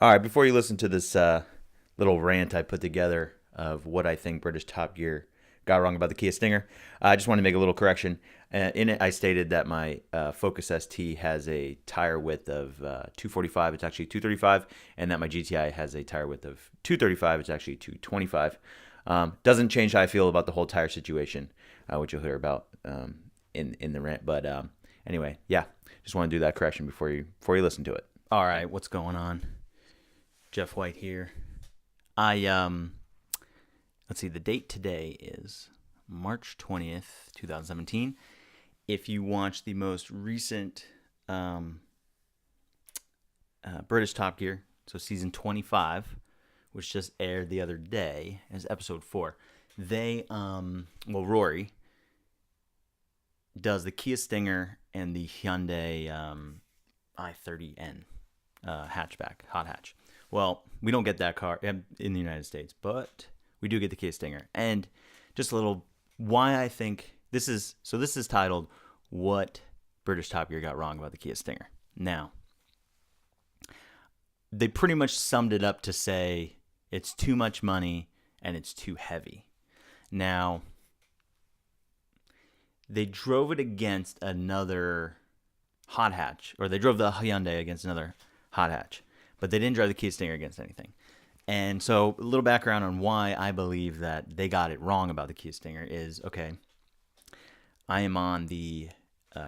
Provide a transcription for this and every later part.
All right, before you listen to this little rant I put together of what I think British Top Gear got wrong about the Kia Stinger, I just want to make a little correction. In it, I stated that my Focus ST has a tire width of 245. It's actually 235, and that my GTI has a tire width of 235. It's actually 225. Doesn't change how I feel about the whole tire situation, which you'll hear about in the rant. But anyway, yeah, just want to do that correction before you listen to it. All right, what's going on? Jeff White here. Let's see, the date today is March 20th, 2017. If you watch the most recent British Top Gear, so season 25, which just aired the other day as episode 4, Rory does the Kia Stinger and the Hyundai i30N hatchback, hot hatch. Well, we don't get that car in the United States, but we do get the Kia Stinger. And just a little why I think this is titled What British Top Gear Got Wrong About the Kia Stinger. Now, they pretty much summed it up to say it's too much money and it's too heavy. Now, they drove it against another hot hatch, or they drove the Hyundai against another hot hatch, but they didn't drive the Kia Stinger against anything. And so a little background on why I believe that they got it wrong about the Kia Stinger is, okay, I am on the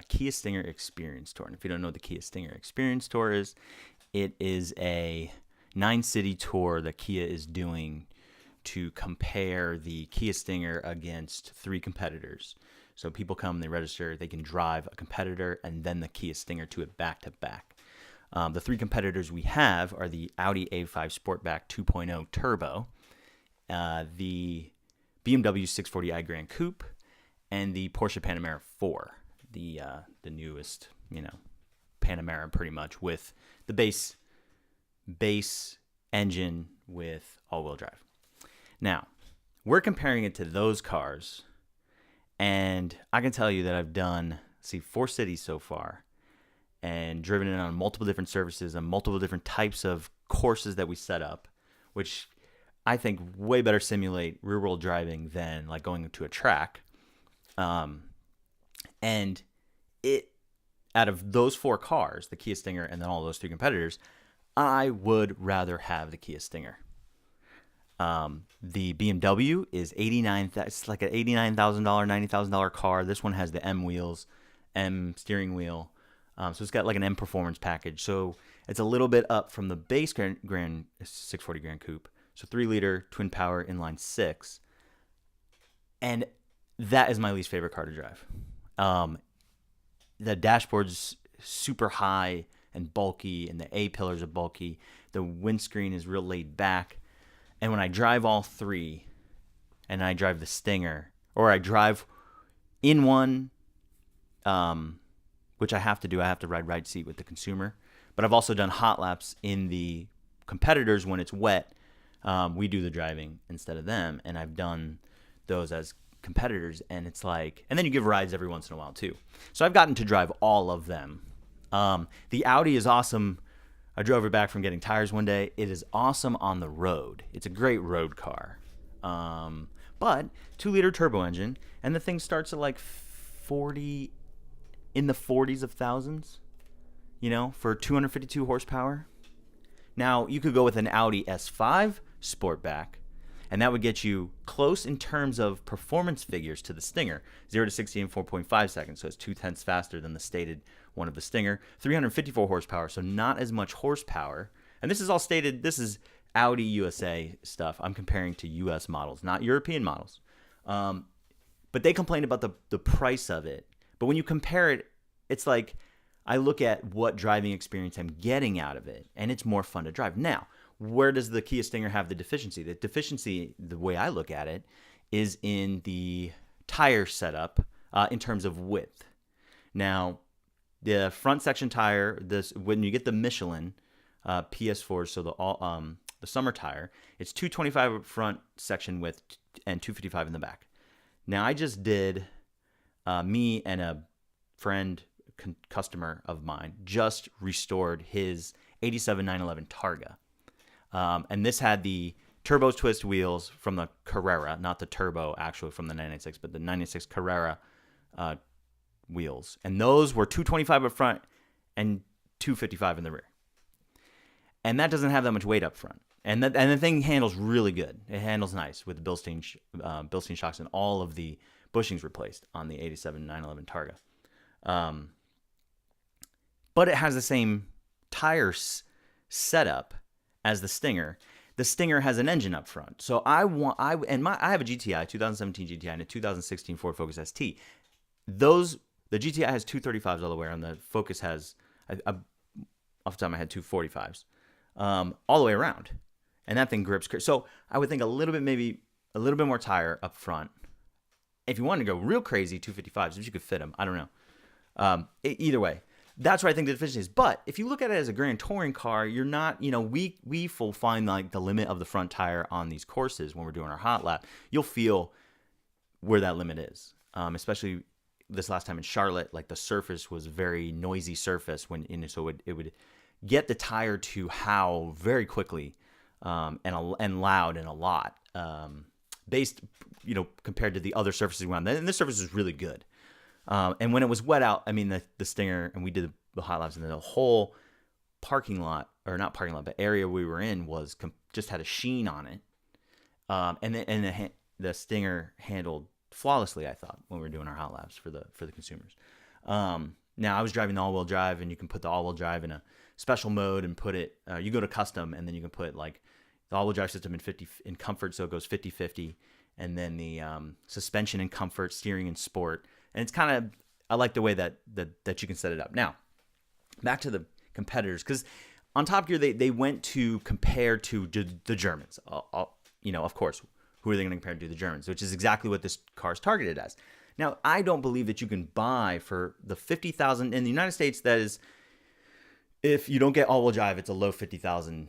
Kia Stinger Experience Tour. And if you don't know what the Kia Stinger Experience Tour is, it is a 9-city tour that Kia is doing to compare the Kia Stinger against 3 competitors. So people come, they register, they can drive a competitor and then the Kia Stinger to it back to back. The 3 competitors we have are the Audi A5 Sportback 2.0 Turbo, the BMW 640i Grand Coupe, and the Porsche Panamera 4, the newest, Panamera pretty much with the base engine with all-wheel drive. Now, we're comparing it to those cars, and I can tell you that I've done 4 cities so far, and driven it on multiple different services and multiple different types of courses that we set up, which I think way better simulate real-world driving than like going to a track. And it, out of those 4 cars, the Kia Stinger and then all those 3 competitors, I would rather have the Kia Stinger. The BMW is it's like an $89,000, $90,000 car. This one has the M wheels, M steering wheel. So it's got like an M performance package. So it's a little bit up from the base Grand 640 Grand Coupe. So 3-liter twin power inline 6. And that is my least favorite car to drive. The dashboard's super high and bulky, and the A-pillars are bulky. The windscreen is real laid back. And when I drive all 3, and I drive the Stinger, or I drive in one, which I have to do. I have to ride right seat with the consumer. But I've also done hot laps in the competitors when it's wet. We do the driving instead of them. And I've done those as competitors. And it's like, and then you give rides every once in a while too. So I've gotten to drive all of them. The Audi is awesome. I drove it back from getting tires one day. It is awesome on the road. It's a great road car. But 2-liter turbo engine. And the thing starts at like 40... in the 40s of thousands, for 252 horsepower. Now, you could go with an Audi S5 Sportback, and that would get you close in terms of performance figures to the Stinger. 0 to 60 in 4.5 seconds, so it's 0.2 faster than the stated one of the Stinger. 354 horsepower, so not as much horsepower. And this is all stated, this is Audi USA stuff. I'm comparing to US models, not European models. But they complained about the price of it. But when you compare it, it's like I look at what driving experience I'm getting out of it, and it's more fun to drive. Now, where does the Kia Stinger have the deficiency? The deficiency, the way I look at it, is in the tire setup in terms of width. Now, the front section tire, when you get the Michelin PS4, so the summer tire, it's 225 front section width and 255 in the back. Now, I just did... me and a friend, customer of mine, just restored his 87 911 Targa. And this had the turbo twist wheels from the Carrera, not the turbo actually from the 996, but the 996 Carrera wheels. And those were 225 up front and 255 in the rear. And that doesn't have that much weight up front. And the thing handles really good. It handles nice with the Bilstein shocks and all of the bushings replaced on the 87 911 Targa. But it has the same tire setup as the Stinger. The Stinger has an engine up front. So I have a GTI, 2017 GTI, and a 2016 Ford Focus ST. The GTI has 235s all the way around. The Focus has, off the top of my head, 245s all the way around. And that thing grips. So I would think maybe a little bit more tire up front. If you wanted to go real crazy, 255s, if you could fit them. I don't know. Either way, that's where I think the deficiency is. But if you look at it as a Grand Touring car, you're not, we will find like the limit of the front tire on these courses when we're doing our hot lap. You'll feel where that limit is, especially this last time in Charlotte. Like the surface was a very noisy surface so it would get the tire to howl very quickly. And loud and a lot, based, compared to the other surfaces around. And this surface is really good. And when it was wet out, I mean, the Stinger, and we did the hot laps, and the whole parking lot, or not parking lot, but area we were in was just had a sheen on it. And the Stinger handled flawlessly, I thought, when we were doing our hot laps for the consumers. Now I was driving the all-wheel drive, and you can put the all-wheel drive in a special mode and put it, you go to custom, and then you can put like the all-wheel drive system in comfort, so it goes 50-50, and then the suspension in comfort, steering in sport. And it's kind of, I like the way that you can set it up. Now, back to the competitors, because on Top Gear, they went to compare to the Germans. Of course, who are they going to compare to? The Germans, which is exactly what this car is targeted as. Now, I don't believe that you can buy for the $50,000 in the United States. That is, if you don't get all-wheel drive, it's a low $50,000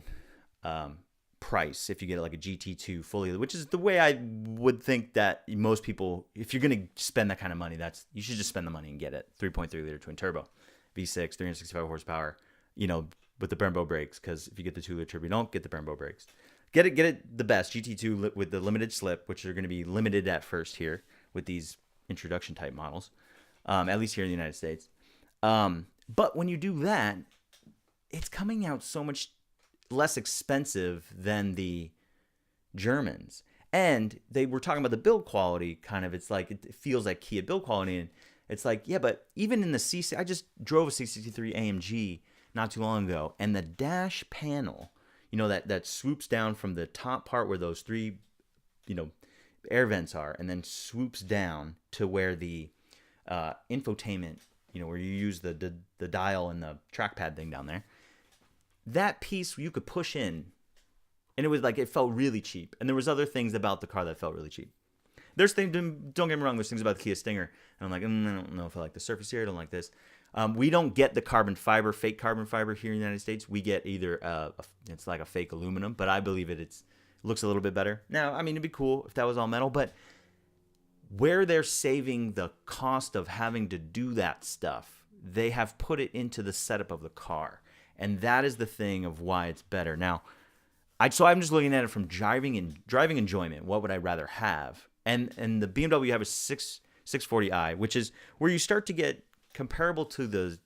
price. If you get like a GT2 fully, which is the way I would think that most people, if you're going to spend that kind of money, you should just spend the money and get it. 3.3 liter twin turbo, V6, 365 horsepower. With the Brembo brakes, because if you get the 2 liter turbo, you don't get the Brembo brakes. Get it the best GT2 with the limited slip, which are going to be limited at first here with these introduction type models, at least here in the United States. But when you do that, it's coming out so much less expensive than the Germans. And they were talking about the build quality, kind of. It's like, it feels like Kia build quality. And it's like, yeah, but even in the I just drove a C63 AMG not too long ago, and the dash panel, that swoops down from the top part where those three, air vents are, and then swoops down to where the infotainment, where you use the dial and the trackpad thing down there. That piece you could push in, and it was like, it felt really cheap. And there was other things about the car that felt really cheap. There's things, don't get me wrong, there's things about the Kia Stinger, and I'm like, I don't know if I like the surface here, I don't like this. We don't get the fake carbon fiber here in the United States. We get either it's like a fake aluminum, but I believe it looks a little bit better. Now, I mean, it'd be cool if that was all metal, but where they're saving the cost of having to do that stuff, they have put it into the setup of the car. And that is the thing of why it's better. Now, so I'm just looking at it from driving enjoyment. What would I rather have? And the BMW you have a 640i, which is where you start to get comparable to the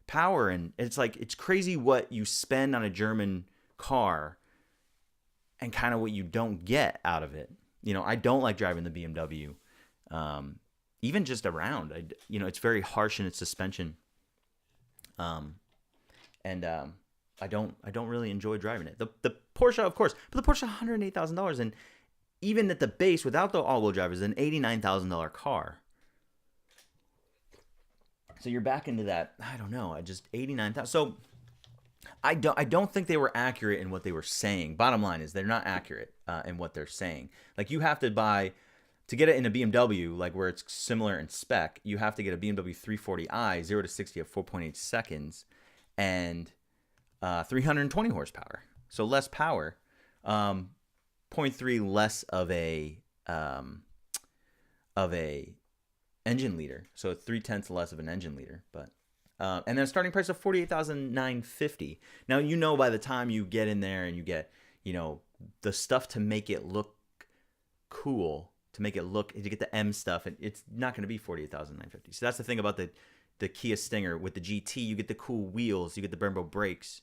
power. And it's like, it's crazy what you spend on a German car and kind of what you don't get out of it. I don't like driving the BMW, even just around. It's very harsh in its suspension. And I don't really enjoy driving it. The Porsche, of course, but the Porsche $108,000, and even at the base without the all-wheel drive is an $89,000 car. So you're back into that. I don't know. I just $89,000. So I don't think they were accurate in what they were saying. Bottom line is they're not accurate in what they're saying. Like, you have to buy to get it in a BMW, like where it's similar in spec. You have to get a BMW 340i 0 to 60 at 4.8 seconds. And 320 horsepower, so less power, 0.3 less of a engine liter, so 0.3 less of an engine liter. But and then a starting price of $48,950. Now, by the time you get in there and you get you know, the stuff to make it look cool, to make it look, to get the M stuff, and it's not going to be 48,950. So that's the thing about the Kia Stinger. With the GT, you get the cool wheels, you get the Brembo brakes.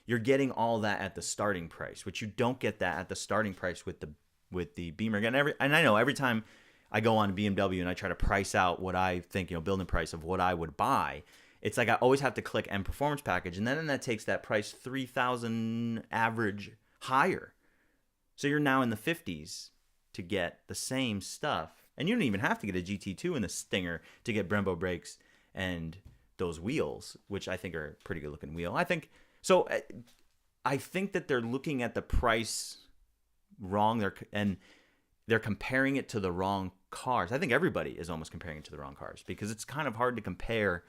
You're getting all that at the starting price, which you don't get that at the starting price with the Beamer. And I know every time I go on BMW and I try to price out what I think, building price of what I would buy, it's like I always have to click M Performance Package, and then that takes that price 3,000 average higher. So you're now in the 50s to get the same stuff. And you don't even have to get a GT2 in the Stinger to get Brembo brakes and those wheels, which I think are a pretty good looking wheel. I think that they're looking at the price wrong. They're comparing it to the wrong cars. I think everybody is almost comparing it to the wrong cars because it's kind of hard to compare.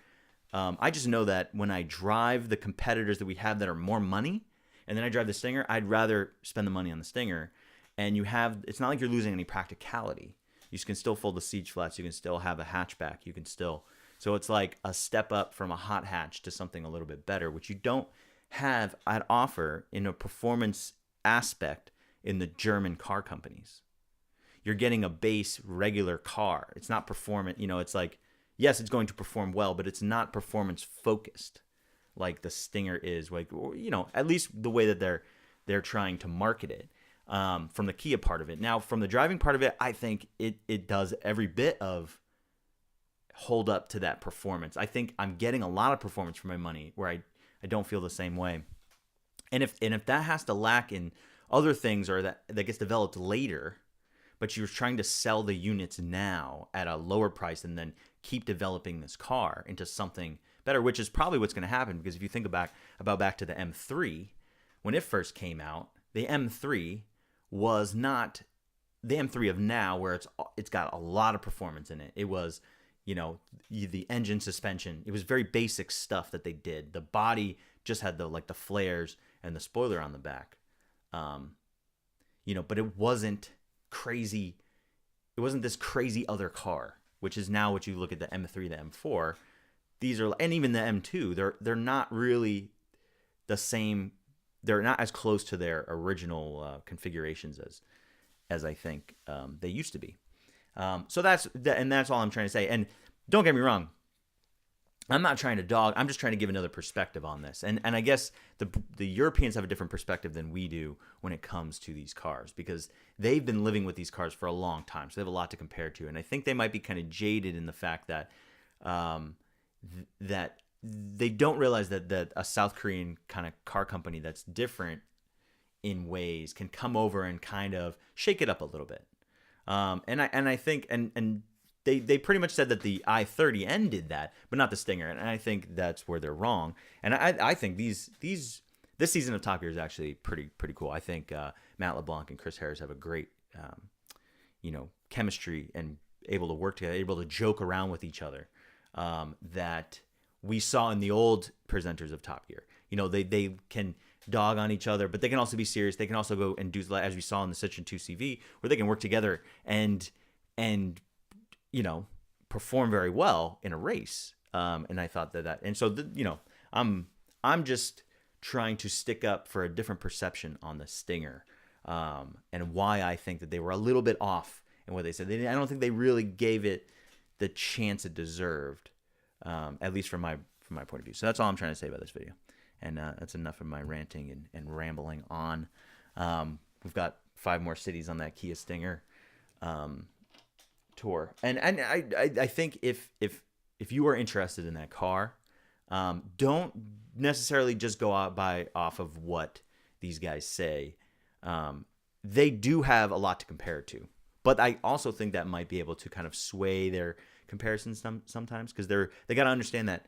I just know that when I drive the competitors that we have that are more money, and then I drive the Stinger, I'd rather spend the money on the Stinger. And it's not like you're losing any practicality. You can still fold the seat flaps. You can still have a hatchback. So it's like a step up from a hot hatch to something a little bit better, which you don't have at offer in a performance aspect in the German car companies. You're getting a base regular car. It's not performant. It's like, yes, it's going to perform well, but it's not performance focused like the Stinger is. Like, at least the way that they're trying to market it. From the Kia part of it. Now, from the driving part of it, I think it does every bit of hold up to that performance. I think I'm getting a lot of performance for my money where I don't feel the same way. And if that has to lack in other things or that gets developed later, but you're trying to sell the units now at a lower price and then keep developing this car into something better, which is probably what's going to happen. Because if you think back to the M3, when it first came out, the M3 was not the M3 of now, where it's got a lot of performance in it. It was, the engine, suspension. It was very basic stuff that they did. The body just had the flares and the spoiler on the back, but it wasn't crazy. It wasn't this crazy other car, which is now what you look at the M3, the M4. These are, and even the M2. They're not really the same. They're not as close to their original configurations as I think they used to be. So that's all I'm trying to say. And don't get me wrong, I'm not trying to dog. I'm just trying to give another perspective on this. And I guess the Europeans have a different perspective than we do when it comes to these cars because they've been living with these cars for a long time. So they have a lot to compare to. And I think they might be kind of jaded in the fact that that they don't realize that a South Korean kind of car company that's different in ways can come over and kind of shake it up a little bit. And I think they pretty much said that the i30N did that, but not the Stinger. And I think that's where they're wrong. And I think this season of Top Gear is actually pretty cool. I think Matt LeBlanc and Chris Harris have a great chemistry and able to work together, able to joke around with each other. That we saw in the old presenters of Top Gear. They can dog on each other, but they can also be serious. They can also go and do, as we saw in the Citroen 2CV, where they can work together and perform very well in a race. And I thought that, and so I'm just trying to stick up for a different perception on the Stinger, and why I think that they were a little bit off in what they said. I don't think they really gave it the chance it deserved. At least from my point of view. So that's all I'm trying to say about this video. And that's enough of my ranting and rambling on. We've got 5 more cities on that Kia Stinger tour. And I think if you are interested in that car, don't necessarily just go out off of what these guys say. They do have a lot to compare to. But I also think that might be able to kind of sway their comparisons sometimes, because they got to understand that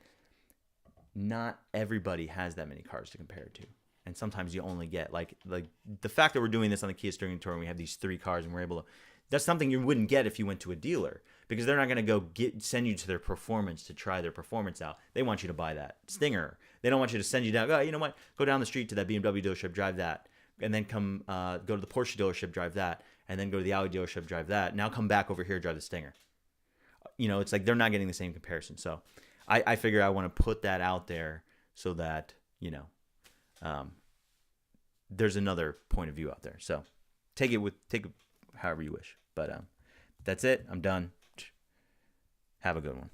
not everybody has that many cars to compare to, and sometimes you only get like the fact that we're doing this on the Kia Steering Tour and we have these 3 cars and we're able to. That's something you wouldn't get if you went to a dealer, because they're not going to send you to their performance to try their performance out. They want you to buy that Stinger. They don't want you to send you down. Oh, you know what? Go down the street to that BMW dealership, drive that, and then come go to the Porsche dealership, drive that, and then go to the Audi dealership, drive that. Now come back over here, drive the Stinger. It's like they're not getting the same comparison. So I figure I want to put that out there so that, there's another point of view out there. So take it however you wish. But that's it. I'm done. Have a good one.